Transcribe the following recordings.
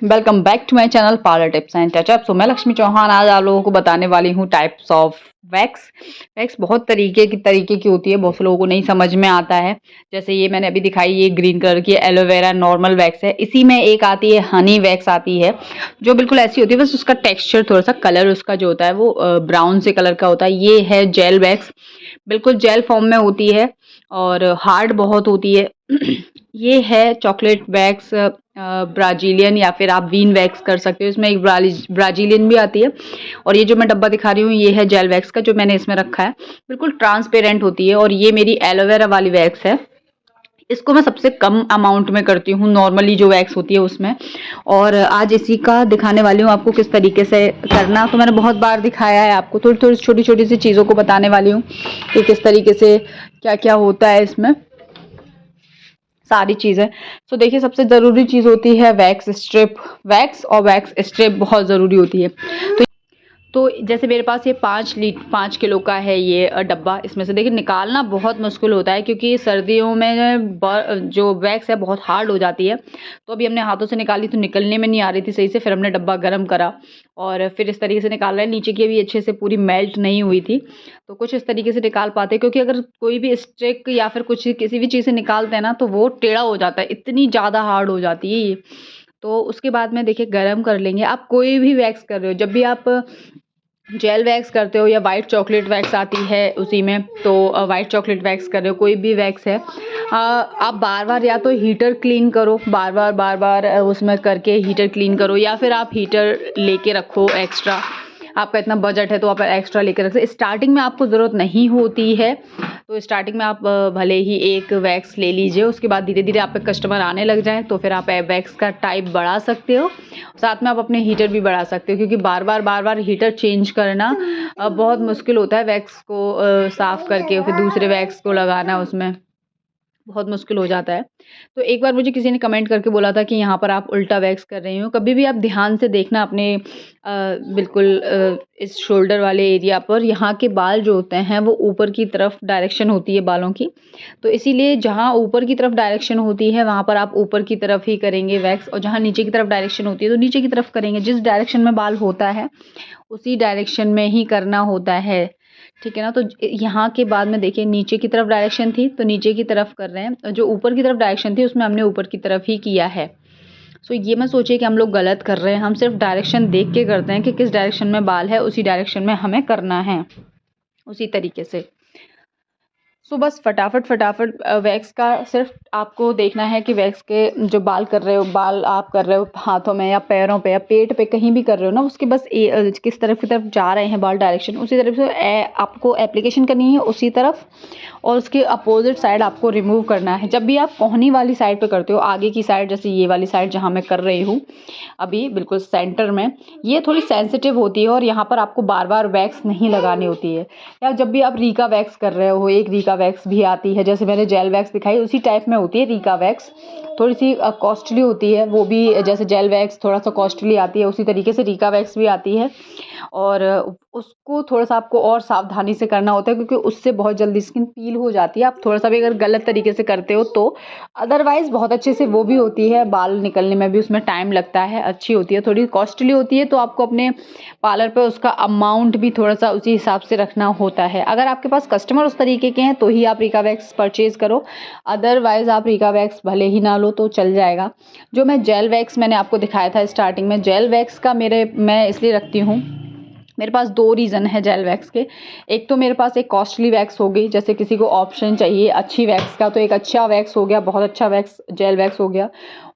Welcome back to my channel parlour tips and touch up. So मैं लक्ष्मी चौहान आज आप लोगों को बताने वाली हूँ टाइप्स ऑफ वैक्स। वैक्स बहुत तरीके की होती है, बहुत से लोगों को नहीं समझ में आता है। जैसे ये मैंने अभी दिखाई, ये ग्रीन कलर की एलोवेरा नॉर्मल वैक्स है। इसी में एक आती है हनी वैक्स आती है, जो बिल्कुल ऐसी होती है, बस उसका टेक्सचर थोड़ा सा कलर उसका जो होता है वो ब्राउन से कलर का होता है। ये है जेल वैक्स, बिल्कुल जेल फॉर्म में होती है और हार्ड बहुत होती है। ये है चॉकलेट वैक्स, ब्राजीलियन या फिर आप वीन वैक्स कर सकते हो। इसमें एक ब्राजीलियन भी आती है। और ये जो मैं डब्बा दिखा रही हूँ ये है जेल वैक्स का, जो मैंने इसमें रखा है। बिल्कुल ट्रांसपेरेंट होती है। और ये मेरी एलोवेरा वाली वैक्स है। इसको मैं सबसे कम अमाउंट में करती हूँ नॉर्मली जो वैक्स होती है उसमें। और आज इसी का दिखाने वाली हूँ आपको किस तरीके से करना। तो मैंने बहुत बार दिखाया है आपको, थोड़ी थोड़ी छोटी छोटी सी चीज़ों को बताने वाली हूँ कि किस तरीके से क्या क्या होता है इसमें, सारी चीज़ें। सो देखिए, सबसे ज़रूरी चीज़ होती है वैक्स स्ट्रिप। वैक्स और वैक्स स्ट्रिप बहुत ज़रूरी होती है। तो जैसे मेरे पास ये 5 किलो का है ये डब्बा। इसमें से देखिए निकालना बहुत मुश्किल होता है, क्योंकि सर्दियों में जो वैक्स है बहुत हार्ड हो जाती है। तो अभी हमने हाथों से निकाली तो निकलने में नहीं आ रही थी सही से। फिर हमने डब्बा गर्म करा और फिर इस तरीके से निकाल रहे हैं। नीचे की भी अच्छे से पूरी मेल्ट नहीं हुई थी, तो कुछ इस तरीके से निकाल पाते हैं। क्योंकि अगर कोई भी स्टिक या फिर कुछ किसी भी चीज़ से निकालते हैं ना, तो वो टेढ़ा हो जाता है, इतनी ज़्यादा हार्ड हो जाती है ये। तो उसके बाद में देखिए गरम कर लेंगे। आप कोई भी वैक्स कर रहे हो, जब भी आप जेल वैक्स करते हो या वाइट चॉकलेट वैक्स आती है उसी में, तो वाइट चॉकलेट वैक्स कर रहे हो, कोई भी वैक्स है, आप बार बार या तो हीटर क्लीन करो, बार बार उसमें करके हीटर क्लीन करो, या फिर आप हीटर लेके रखो एक्स्ट्रा। आपका इतना बजट है तो आप एक्स्ट्रा लेकर रख सकते। स्टार्टिंग में आपको ज़रूरत नहीं होती है, तो स्टार्टिंग में आप भले ही एक वैक्स ले लीजिए। उसके बाद धीरे धीरे आप पे कस्टमर आने लग जाए तो फिर आप वैक्स का टाइप बढ़ा सकते हो। साथ में आप अपने हीटर भी बढ़ा सकते हो, क्योंकि बार बार हीटर चेंज करना बहुत मुश्किल होता है। वैक्स को साफ़ करके फिर दूसरे वैक्स को लगाना, उसमें बहुत मुश्किल हो जाता है। तो एक बार मुझे किसी ने कमेंट करके बोला था कि यहाँ पर आप उल्टा वैक्स कर रही हो। कभी भी आप ध्यान से देखना अपने बिल्कुल इस शोल्डर वाले एरिया पर, यहाँ के बाल जो होते हैं वो ऊपर की तरफ डायरेक्शन होती है बालों की। तो इसीलिए जहाँ ऊपर की तरफ डायरेक्शन होती है वहाँ पर आप ऊपर की तरफ ही करेंगे वैक्स, और जहाँ नीचे की तरफ डायरेक्शन होती है तो नीचे की तरफ करेंगे। जिस डायरेक्शन में बाल होता है उसी डायरेक्शन में ही करना होता है, ठीक है ना। तो यहाँ के बाद में देखिए नीचे की तरफ डायरेक्शन थी तो नीचे की तरफ कर रहे हैं, और जो ऊपर की तरफ डायरेक्शन थी उसमें हमने ऊपर की तरफ ही किया है। सो ये मत सोचिए कि हम लोग गलत कर रहे हैं, हम सिर्फ डायरेक्शन देख के करते हैं कि किस डायरेक्शन में बाल है उसी डायरेक्शन में हमें करना है, उसी तरीके से। सो बस फटाफट वैक्स का सिर्फ आपको देखना है कि वैक्स के जो बाल कर रहे हो, बाल आप कर रहे हो हाथों में या पैरों पे या पेट पे, कहीं भी कर रहे हो ना, उसके बस किस तरफ की तरफ जा रहे हैं बाल डायरेक्शन, उसी तरफ से आपको एप्लीकेशन करनी है उसी तरफ। और उसके अपोजिट साइड आपको रिमूव करना है। जब भी आप कोहनी वाली साइड पे करते हो, आगे की साइड, जैसे ये वाली साइड जहाँ मैं कर रही हूँ अभी बिल्कुल सेंटर में, ये थोड़ी सेंसिटिव होती है और यहाँ पर आपको बार बार वैक्स नहीं लगानी होती है। या जब भी आप रीका वैक्स कर रहे हो, एक रीका वैक्स भी आती है, जैसे मैंने जेल वैक्स दिखाई उसी टाइप में होती है रीका वैक्स। थोड़ी सी कॉस्टली होती है वो भी, जैसे जेल वैक्स थोड़ा सा कॉस्टली आती है उसी तरीके से रीका वैक्स भी आती है। और उसको थोड़ा सा आपको और सावधानी से करना होता है, क्योंकि उससे बहुत जल्दी स्किन पील हो जाती है। आप थोड़ा सा भी अगर गलत तरीके से करते हो तो, अदरवाइज़ बहुत अच्छे से वो भी होती है, बाल निकलने में भी उसमें टाइम लगता है, अच्छी होती है, थोड़ी कॉस्टली होती है। तो आपको अपने पार्लर पे उसका अमाउंट भी थोड़ा सा उसी हिसाब से रखना होता है। अगर आपके पास कस्टमर उस तरीके के हैं तो ही आप रीका वैक्स परचेज़ करो, अदरवाइज़ आप रीका वैक्स भले ही ना लो तो चल जाएगा। जो मैं जेल वैक्स मैंने आपको दिखाया था स्टार्टिंग में, जेल वैक्स का मैं इसलिए रखती हूँ, मेरे पास 2 रीज़न है जेल वैक्स के। एक तो मेरे पास एक कॉस्टली वैक्स हो गई, जैसे किसी को ऑप्शन चाहिए अच्छी वैक्स का, तो एक अच्छा वैक्स हो गया, बहुत अच्छा वैक्स जेल वैक्स हो गया।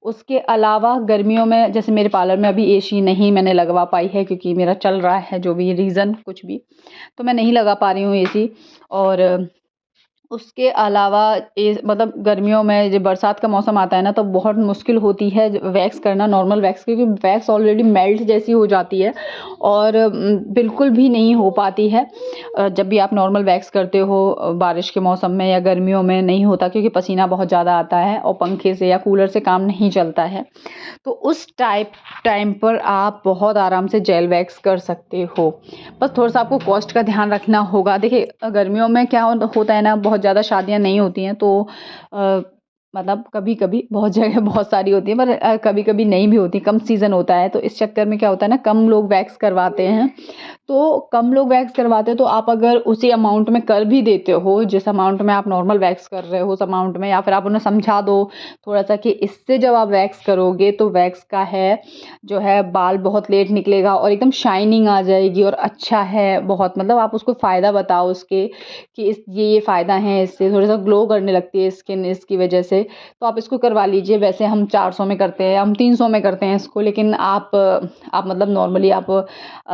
उसके अलावा गर्मियों में, जैसे मेरे पार्लर में अभी एसी नहीं मैंने लगवा पाई है, क्योंकि मेरा चल रहा है जो भी रीज़न कुछ भी, तो मैं नहीं लगा पा रही हूँ एसी। और उसके अलावा मतलब गर्मियों में जब बरसात का मौसम आता है ना, तो बहुत मुश्किल होती है वैक्स करना, नॉर्मल वैक्स, क्योंकि वैक्स ऑलरेडी मेल्ट जैसी हो जाती है और बिल्कुल भी नहीं हो पाती है। जब भी आप नॉर्मल वैक्स करते हो बारिश के मौसम में या गर्मियों में नहीं होता, क्योंकि पसीना बहुत ज़्यादा आता है और पंखे से या कूलर से काम नहीं चलता है। तो उस टाइम पर आप बहुत आराम से जेल वैक्स कर सकते हो। बस थोड़ा सा आपको कॉस्ट का ध्यान रखना होगा। देखिए गर्मियों में क्या होता है ना, बहुत ज़्यादा शादियाँ नहीं होती हैं, तो मतलब कभी-कभी बहुत जगह बहुत सारी होती है, पर कभी-कभी नहीं भी होती, कम सीज़न होता है, तो इस चक्कर में क्या होता है ना, कम लोग वैक्स करवाते हैं। तो कम लोग वैक्स करवाते हैं, तो आप अगर उसी अमाउंट में कर भी देते हो, जिस अमाउंट में आप नॉर्मल वैक्स कर रहे हो उस अमाउंट में, या फिर आप उन्हें समझा दो थोड़ा-सा कि इससे जब आप वैक्स करोगे तो वैक्स का है जो है बाल बहुत लेट निकलेगा और एकदम शाइनिंग आ जाएगी और अच्छा है बहुत, मतलब आप उसको फ़ायदा बताओ उसके कि इस ये फ़ायदा है, इससे थोड़ा-सा ग्लो करने लगती है स्किन इसकी वजह से। तो आप इसको करवा लीजिए। वैसे हम 400 में करते हैं, हम 300 में करते हैं इसको, लेकिन आप मतलब नॉर्मली आप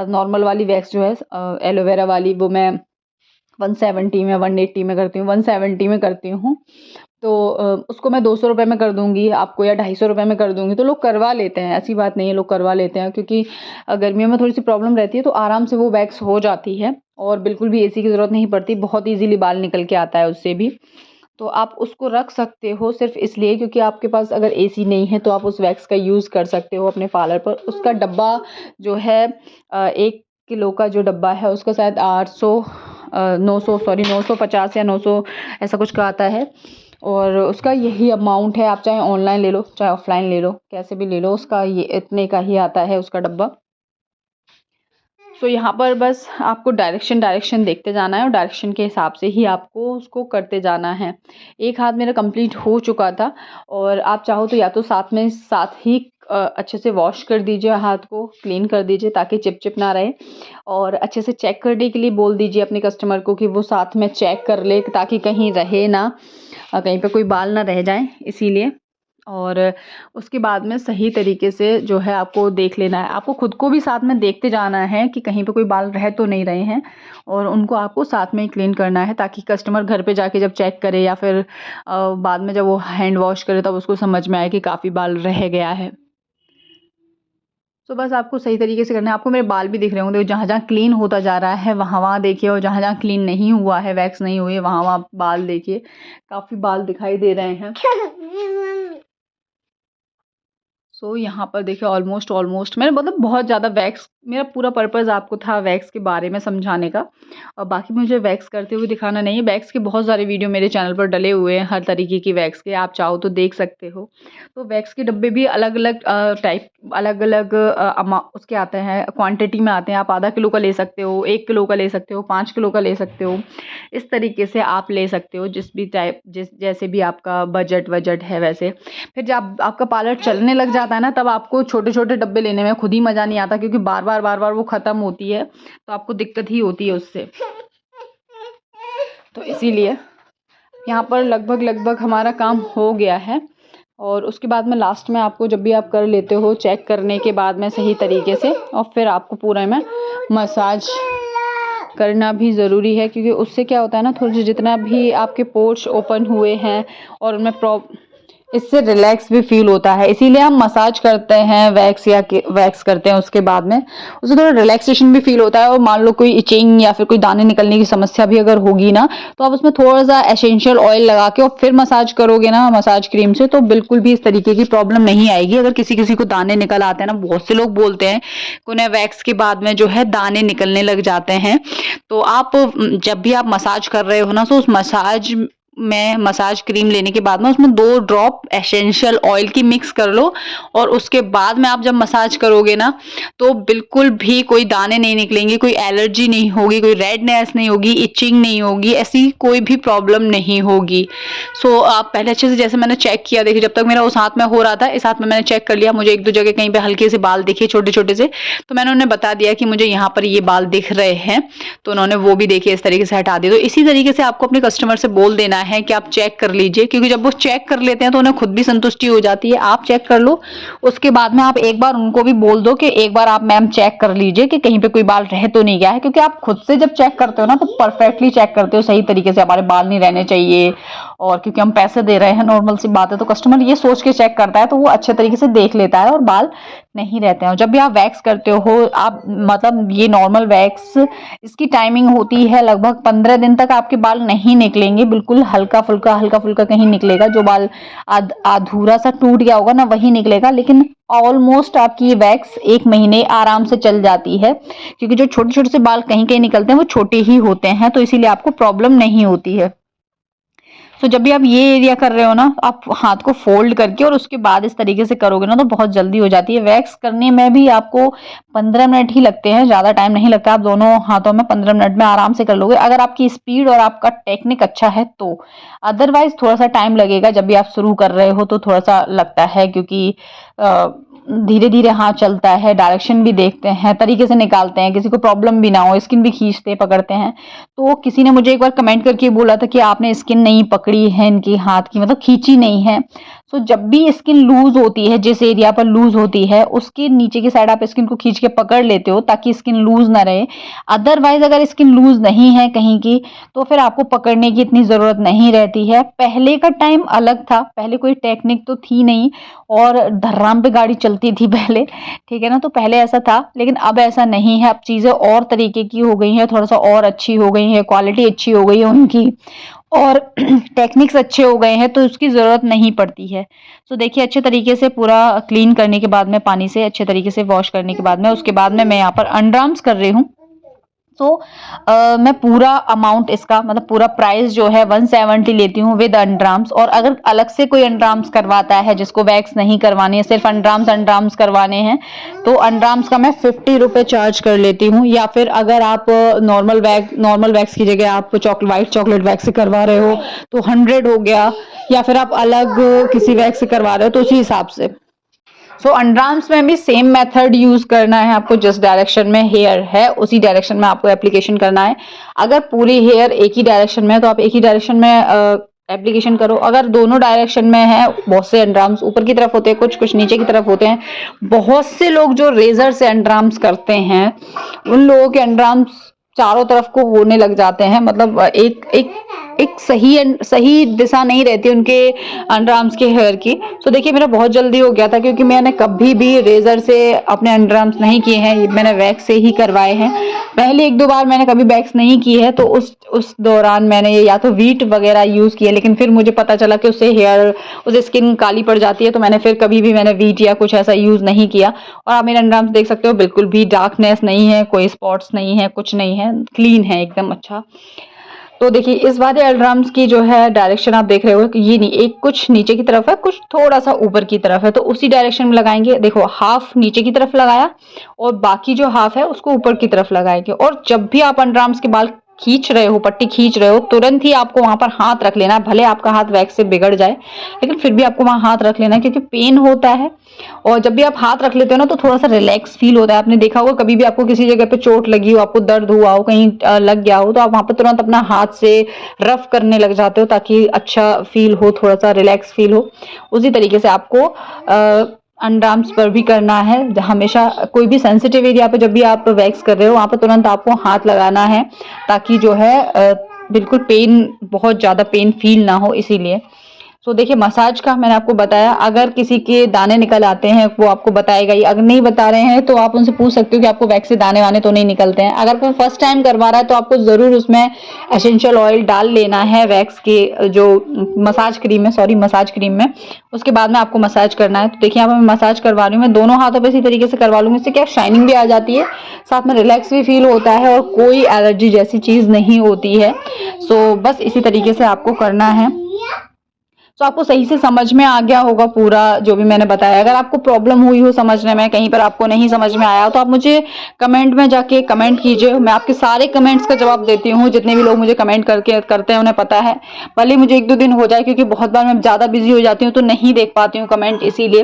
नॉर्मल वाली वैक्स जो है एलोवेरा वाली, वो मैं 170 में 180 में करती हूँ, 170 में करती हूँ। तो उसको मैं 200 रुपए में कर दूँगी आपको, या 250 रुपए में कर दूँगी। तो लोग करवा लेते हैं, ऐसी बात नहीं है, लोग करवा लेते हैं, क्योंकि गर्मियों में थोड़ी-सी प्रॉब्लम रहती है, तो आराम से वो वैक्स हो जाती है और बिल्कुल भी एसी की ज़रूरत नहीं पड़ती, बहुत ईज़िली बाल निकल के आता है उससे भी। तो आप उसको रख सकते हो सिर्फ़ इसलिए क्योंकि आपके पास अगर एसी नहीं है, तो आप उस वैक्स का यूज़ कर सकते हो अपने पार्लर पर। उसका डब्बा जो है 1 किलो का जो डब्बा है उसका शायद 950 या 900 ऐसा कुछ का आता है, और उसका यही अमाउंट है। आप चाहे ऑनलाइन ले लो, चाहे ऑफ़लाइन ले लो, कैसे भी ले लो, उसका ये इतने का ही आता है उसका डब्बा। सो यहाँ पर बस आपको डायरेक्शन देखते जाना है और डायरेक्शन के हिसाब से ही आपको उसको करते जाना है। एक हाथ मेरा कंप्लीट हो चुका था, और आप चाहो तो या तो साथ ही अच्छे से वॉश कर दीजिए, हाथ को क्लीन कर दीजिए ताकि चिप ना रहे, और अच्छे से चेक करने के लिए बोल दीजिए अपने कस्टमर को कि वो साथ में चेक कर ले, ताकि कहीं रहे ना, कहीं पे कोई बाल ना रह जाएँ इसीलिए। और उसके बाद में सही तरीके से जो है आपको देख लेना है। आपको खुद को भी साथ में देखते जाना है कि कहीं पे कोई बाल रह तो नहीं रहे हैं, और उनको आपको साथ में ही क्लीन करना है, ताकि कस्टमर घर पे जाके जब चेक करे या फिर बाद में जब वो हैंड वॉश करे तब उसको समझ में आए कि काफ़ी बाल रह गया है। तो बस आपको सही तरीके से करना है। आपको मेरे बाल भी दिख रहे होंगे, जहाँ-जहाँ क्लीन होता जा रहा है वहाँ-वहाँ देखिए, और जहाँ-जहाँ क्लीन नहीं हुआ है, वैक्स नहीं हुई है, वहाँ-वहाँ बाल देखिए, काफ़ी बाल दिखाई दे रहे हैं। यहाँ पर देखिए ऑलमोस्ट मैंने मतलब बहुत ज़्यादा वैक्स, मेरा पूरा पर्पज़ आपको था वैक्स के बारे में समझाने का, और बाकी मुझे वैक्स करते हुए दिखाना नहीं है। वैक्स के बहुत सारे वीडियो मेरे चैनल पर डले हुए हैं, हर तरीके की वैक्स के, आप चाहो तो देख सकते हो। तो वैक्स के डब्बे भी अलग-अलग टाइप, अलग-अलग उसके आते हैं, क्वांटिटी में आते हैं। आप आधा किलो का ले सकते हो, 1 किलो का ले सकते हो, 5 किलो का ले सकते हो। इस तरीके से आप ले सकते हो, जिस जैसे भी आपका बजट है वैसे। फिर जब आपका पार्लर चलने लग जाता है ना, तब आपको छोटे-छोटे डब्बे लेने में खुद ही मज़ा नहीं आता, क्योंकि बार-बार वो ख़त्म होती है, तो आपको दिक्कत ही होती है उससे। तो इसीलिए यहाँ पर लगभग हमारा काम हो गया है, और उसके बाद में लास्ट में आपको, जब भी आप कर लेते हो, चेक करने के बाद में सही तरीके से, और फिर आपको पूरे में मसाज करना भी ज़रूरी है, क्योंकि उससे क्या होता है ना, थोड़े जितना भी आपके पोर्स ओपन हुए हैं और उनमें इससे रिलैक्स भी फ़ील होता है, इसीलिए हम मसाज करते हैं, वैक्स करते हैं उसके बाद में, उससे थोड़ा रिलैक्सेशन भी फ़ील होता है। और मान लो कोई इचिंग या फिर कोई दाने निकलने की समस्या भी अगर होगी ना, तो आप उसमें थोड़ा-सा एसेंशियल ऑयल लगा के और फिर मसाज करोगे ना मसाज क्रीम से, तो बिल्कुल भी इस तरीके की प्रॉब्लम नहीं आएगी। अगर किसी-किसी को दाने निकल आते हैं ना, बहुत से लोग बोलते हैं कि उन्हें वैक्स के बाद में जो है दाने निकलने लग जाते हैं, तो आप जब भी आप मसाज कर रहे हो ना, तो उस मसाज क्रीम लेने के बाद में उसमें 2 ड्रॉप एसेंशियल ऑयल की मिक्स कर लो, और उसके बाद में आप जब मसाज करोगे ना, तो बिल्कुल भी कोई दाने नहीं निकलेंगे, कोई एलर्जी नहीं होगी, कोई रेडनेस नहीं होगी, इचिंग नहीं होगी, ऐसी कोई भी प्रॉब्लम नहीं होगी। आप पहले अच्छे से, जैसे मैंने चेक किया, देखिए जब तक मेरा उस हाथ में हो रहा था, इस हाथ में मैंने चेक कर लिया, मुझे 1-2 जगह कहीं पे हल्के से बाल दिखे छोटे-छोटे से, तो मैंने उन्हें बता दिया कि मुझे यहाँ पर ये बाल दिख रहे हैं, तो उन्होंने वो भी देखिए इस तरीके से हटा दिए। तो इसी तरीके से आपको अपने कस्टमर से बोल देना है कि आप चेक कर लीजिए, क्योंकि जब वो चेक कर लेते हैं तो उन्हें खुद भी संतुष्टि हो जाती है। आप चेक कर लो, उसके बाद में आप एक बार उनको भी बोल दो कि एक बार आप मैम चेक कर लीजिए कि कहीं पे कोई बाल रह तो नहीं गया है, क्योंकि आप खुद से जब चेक करते हो ना, तो परफेक्टली चेक करते हो, सही तरीके से हमारे बाल नहीं रहने चाहिए, और क्योंकि हम पैसे दे रहे हैं, नॉर्मल सी बात है, तो कस्टमर ये सोच के चेक करता है, तो वो अच्छे तरीके से देख लेता है और बाल नहीं रहते हैं। और जब भी आप वैक्स करते हो, आप मतलब ये नॉर्मल वैक्स, इसकी टाइमिंग होती है लगभग 15 दिन तक आपके बाल नहीं निकलेंगे, बिल्कुल हल्का फुल्का कहीं निकलेगा, जो बाल अधूरा सा टूट गया होगा ना, वही निकलेगा। लेकिन ऑलमोस्ट आपकी ये वैक्स 1 महीने आराम से चल जाती है, क्योंकि जो छोटे छोटे से बाल कहीं कहीं निकलते हैं वो छोटे ही होते हैं, तो इसीलिए आपको प्रॉब्लम नहीं होती है। सो जब भी आप ये एरिया कर रहे हो ना, आप हाथ को फोल्ड करके और उसके बाद इस तरीके से करोगे ना तो बहुत जल्दी हो जाती है। वैक्स करने में भी आपको 15 मिनट ही लगते हैं, ज़्यादा टाइम नहीं लगता। आप दोनों हाथों में 15 मिनट में आराम से कर लोगे, अगर आपकी स्पीड और आपका टेक्निक अच्छा है तो। अदरवाइज थोड़ा सा टाइम लगेगा, जब भी आप शुरू कर रहे हो तो थोड़ा सा लगता है, क्योंकि धीरे धीरे हाथ चलता है, डायरेक्शन भी देखते हैं, तरीके से निकालते हैं, किसी को प्रॉब्लम भी ना हो, स्किन भी खींचते पकड़ते हैं। तो किसी ने मुझे एक बार कमेंट करके बोला था कि आपने स्किन नहीं पकड़ी है इनकी हाथ की, मतलब खींची नहीं है। सो जब भी स्किन लूज होती है, जिस एरिया पर लूज होती है उसके नीचे की साइड आप स्किन को खींच के पकड़ लेते हो ताकि स्किन लूज ना रहे। अदरवाइज अगर स्किन लूज नहीं है कहीं की तो फिर आपको पकड़ने की इतनी जरूरत नहीं रहती है। पहले का टाइम अलग था, पहले कोई टेक्निक तो थी नहीं और धर्राम पे गाड़ी चलती थी पहले, ठीक है ना। तो पहले ऐसा था, लेकिन अब ऐसा नहीं है। अब चीजें और तरीके की हो गई हैं, थोड़ा सा और अच्छी हो गई है, क्वालिटी अच्छी हो गई है उनकी, और टेक्निक्स अच्छे हो गए हैं तो उसकी ज़रूरत नहीं पड़ती है। सो देखिए अच्छे तरीके से पूरा क्लीन करने के बाद में, पानी से अच्छे तरीके से वॉश करने के बाद में, उसके बाद में मैं यहाँ पर अंडर आर्म्स कर रही हूँ। सो मैं पूरा अमाउंट इसका, मतलब पूरा प्राइस जो है 170 लेती हूँ विद अंडर आर्म्स। और अगर अलग से कोई अंडर आर्म्स करवाता है जिसको वैक्स नहीं करवानी है, सिर्फ अंडर आर्म्स करवाने हैं, तो अंडर आर्म्स का मैं 50 रुपये चार्ज कर लेती हूँ। या फिर अगर आप नॉर्मल वैक्स की जगह आप व्हाइट चॉकलेट वैक्स से करवा रहे हो तो 100 हो गया, या फिर आप अलग किसी वैक्स से करवा रहे हो तो उसी हिसाब से। सो अंडर आर्म्स में भी सेम मेथड यूज करना है आपको, जिस डायरेक्शन में हेयर है उसी डायरेक्शन में आपको एप्लीकेशन करना है। अगर पूरी हेयर एक ही डायरेक्शन में है तो आप एक ही डायरेक्शन में एप्लीकेशन करो। अगर दोनों डायरेक्शन में है, बहुत से अंडर आर्म्स ऊपर की तरफ होते हैं, कुछ कुछ नीचे की तरफ होते हैं। बहुत से लोग जो रेजर से अंडर आर्म्स करते हैं उन लोगों के अंडर आर्म्स चारों तरफ को होने लग जाते हैं, मतलब एक सही दिशा नहीं रहती उनके अंडर आर्म्स के हेयर की। सो देखिए मेरा बहुत जल्दी हो गया था, क्योंकि मैंने कभी भी रेजर से अपने अंडर आर्म्स नहीं किए हैं, मैंने वैक्स से ही करवाए हैं। पहले 1-2 बार मैंने कभी वैक्स नहीं की है, तो उस दौरान मैंने या तो वीट वगैरह यूज किया, लेकिन फिर मुझे पता चला कि उससे स्किन काली पड़ जाती है, तो मैंने कभी भी वीट या कुछ ऐसा यूज नहीं किया। और आप मेरे अंडर आर्म्स देख सकते हो, बिल्कुल भी डार्कनेस नहीं है, कोई स्पॉट्स नहीं है, कुछ नहीं है, क्लीन है एकदम अच्छा। तो देखिए इस वाले अंडर आर्म्स की जो है डायरेक्शन आप देख रहे हो कि ये नहीं, एक कुछ नीचे की तरफ है, कुछ थोड़ा सा ऊपर की तरफ है, तो उसी डायरेक्शन में लगाएंगे। देखो हाफ नीचे की तरफ लगाया और बाकी जो हाफ है उसको ऊपर की तरफ लगाएंगे। और जब भी आप अंडर आर्म्स के बाल खींच रहे हो, पट्टी खींच रहे हो, तुरंत ही आपको वहां पर हाथ रख लेना है। भले आपका हाथ वैक्स से बिगड़ जाए, लेकिन फिर भी आपको वहां हाथ रख लेना है, क्योंकि पेन होता है। और जब भी आप हाथ रख लेते हो ना तो थोड़ा सा रिलैक्स फील होता है। आपने देखा होगा कभी भी आपको किसी जगह पे चोट लगी हो, आपको दर्द हुआ हो, कहीं लग गया हो, तो आप वहां पर तुरंत अपना हाथ से रफ करने लग जाते हो ताकि अच्छा फील हो, थोड़ा सा रिलैक्स फील हो। उसी तरीके से आपको अंडर आर्म्स पर भी करना है। हमेशा कोई भी सेंसिटिव एरिया पे जब भी आप वैक्स कर रहे हो वहां पर तुरंत आपको हाथ लगाना है, ताकि जो है बिल्कुल बहुत ज्यादा पेन फील ना हो, इसीलिए। तो देखिए मसाज का मैंने आपको बताया, अगर किसी के दाने निकल आते हैं वो आपको बताएगा ही। अगर नहीं बता रहे हैं तो आप उनसे पूछ सकते हो कि आपको वैक्स से दाने वाने तो नहीं निकलते हैं। अगर कोई फर्स्ट टाइम करवा रहा है तो आपको जरूर उसमें एसेंशियल ऑयल डाल लेना है वैक्स के जो मसाज क्रीम में। उसके बाद में आपको मसाज करना है। तो देखिए यहाँ पर मैं मसाज करवा रही हूँ, मैं दोनों हाथों पर इसी तरीके से करवा लूंगी। इससे क्या शाइनिंग भी आ जाती है, साथ में रिलैक्स भी फील होता है और कोई एलर्जी जैसी चीज नहीं होती है। सो बस इसी तरीके से आपको करना है। तो आपको सही से समझ में आ गया होगा पूरा जो भी मैंने बताया। अगर आपको प्रॉब्लम हुई हो समझने में, कहीं पर आपको नहीं समझ में आया तो आप मुझे कमेंट में जाके कमेंट कीजिए। मैं आपके सारे कमेंट्स का जवाब देती हूँ। जितने भी लोग मुझे कमेंट करके करते हैं उन्हें पता है। भले मुझे 1-2 दिन हो जाए, क्योंकि बहुत बार मैं ज़्यादा बिजी हो जाती हूँ तो नहीं देख पाती हूँ कमेंट, इसीलिए।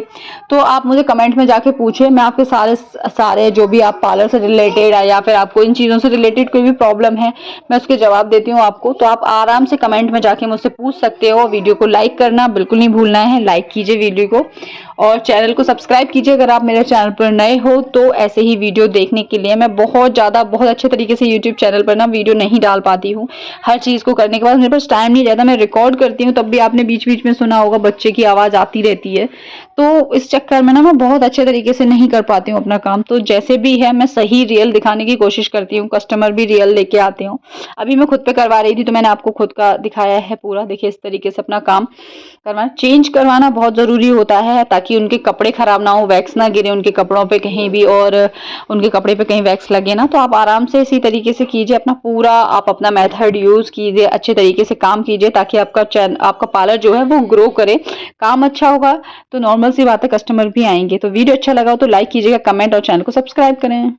तो आप मुझे कमेंट में जाके पूछिए, मैं आपके सारे जो भी आप पार्लर से रिलेटेड है या फिर आपको इन चीज़ों से रिलेटेड कोई भी प्रॉब्लम है, मैं उसके जवाब देती हूँ आपको। तो आप आराम से कमेंट में जाके मुझसे पूछ सकते हो। वीडियो को लाइक करना बिल्कुल नहीं भूलना है, लाइक कीजिए वीडियो को और चैनल को सब्सक्राइब कीजिए अगर आप मेरे चैनल पर नए हो। तो ऐसे ही वीडियो देखने के लिए मैं बहुत अच्छे तरीके से यूट्यूब चैनल पर ना वीडियो नहीं डाल पाती हूँ। हर चीज़ को करने के बाद मेरे पास टाइम नहीं रहता, मैं रिकॉर्ड करती हूँ, तब भी आपने बीच बीच में सुना होगा बच्चे की आवाज़ आती रहती है। तो इस चक्कर में ना मैं बहुत अच्छे तरीके से नहीं कर पाती हूँ अपना काम। तो जैसे भी है मैं सही रियल दिखाने की कोशिश करती हूँ, कस्टमर भी रियल लेके आती हूँ। अभी मैं खुद पे करवा रही थी तो मैंने आपको खुद का दिखाया है पूरा। देखिए इस तरीके से अपना काम करवाना, चेंज करवाना बहुत ज़रूरी होता है ताकि उनके कपड़े ख़राब ना हो, वैक्स ना गिरे उनके कपड़ों पे कहीं भी और उनके कपड़े पे कहीं वैक्स लगे ना। तो आप आराम से इसी तरीके से कीजिए, आप अपना मेथड यूज़ कीजिए, अच्छे तरीके से काम कीजिए ताकि आपका पार्लर जो है वो ग्रो करे। काम अच्छा होगा तो नॉर्मल सी बात है, कस्टमर भी आएँगे। तो वीडियो अच्छा लगा हो तो लाइक कीजिएगा, कमेंट और चैनल को सब्सक्राइब करें।